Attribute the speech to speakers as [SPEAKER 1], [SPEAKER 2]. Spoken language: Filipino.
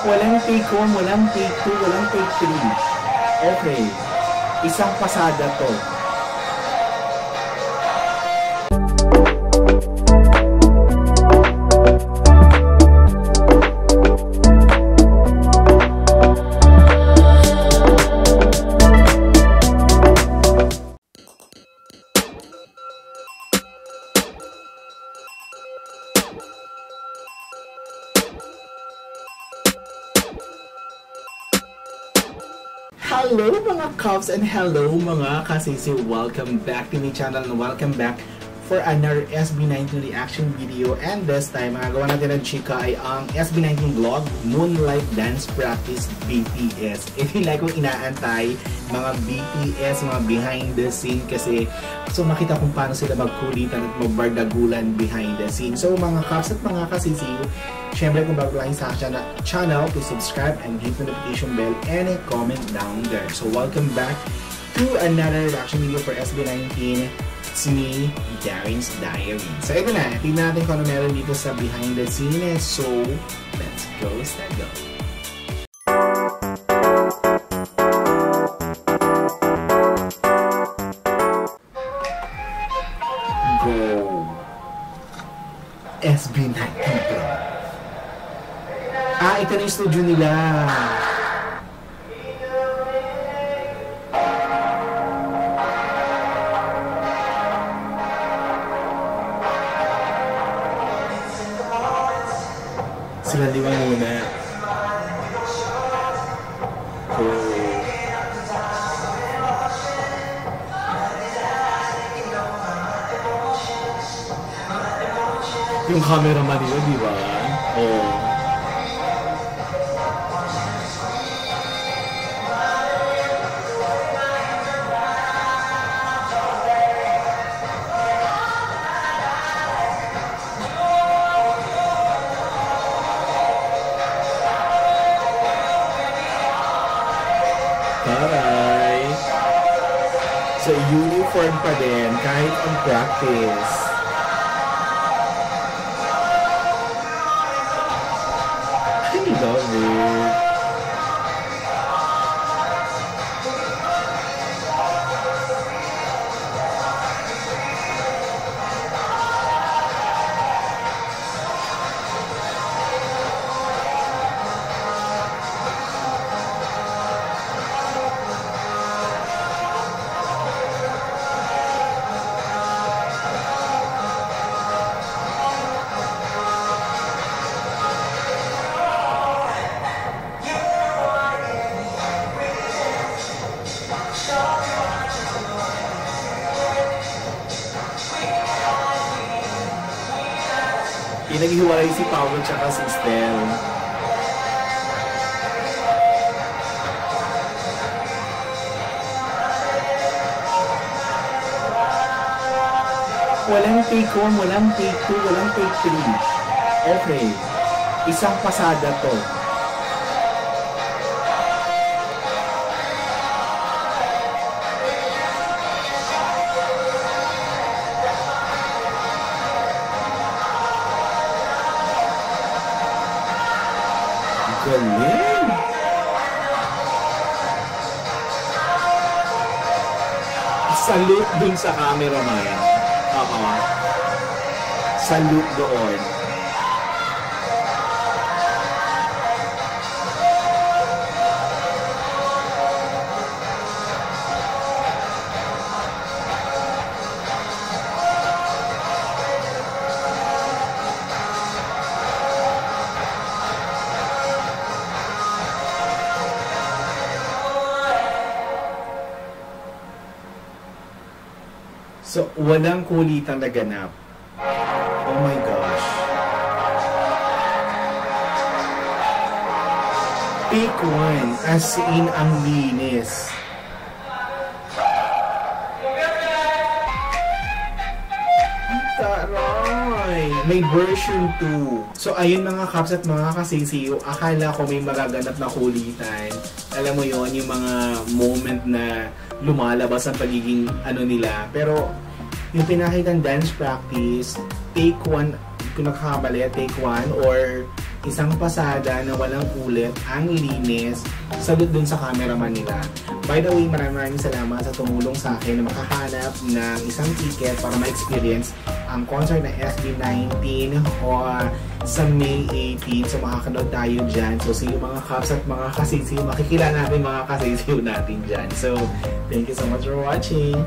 [SPEAKER 1] Walang take 1, walang take 2, walang take 3. Okay. Isang pasada to. Hello mga Cubs and hello mga kasisi! Welcome back to my channel and welcome back for another SB19 reaction video. And this time, ang gawa natin ng chika ay ang SB19 vlog, Moonlight Dance Practice BTS. If you like kung inaantay, mga BTS, mga behind the scene kasi so makita kung paano sila magkulitan at magbardagulan behind the scene. So mga Cubs at mga kasisi, syempre kung bago lang sa channel, please subscribe and hit the notification bell and comment down there. So welcome back to another reaction video for SB19. It's me, Daring's Diary. So ito na, tignan natin kung ano meron dito sa behind the scene. So let's go, start go. Go. SB19 Pro. Ah, ito na yung studio nila. Sila lima muna. Yung cameraman nila, di ba? Oh. Taray! So, uniform pa din kahit ang practice. I love it. Pinaghiwalay si Paolo tsaka si Stel. Walang take 1, walang take 2, walang take 3. Okay. Isang pasada to. Galing! Salute dun sa cameraman. Salute doon. So, walang kulitang naganap. Oh my gosh. Take 1, as in ang linis. Taray! May version 2. So, ayun mga Cubs at mga kasisiyo, akala ko may magaganap na kulitan. Alam mo yon, yung mga moment na lumalabas ang pagiging ano nila. Pero, yung pinakitang dance practice, take 1, kung nakakamali, take 1 or isang pasada na walang ulit, ang linis, salud dun sa cameraman nila. By the way, maraming salamat sa tumulong sa akin na makahanap ng isang ticket para ma-experience ang concert ng SB19 o sa May 18. So makakanood tayo dyan. So see you mga Cubs at mga kasisiw. Makikilala natin mga kasisiw natin dyan. So thank you so much for watching.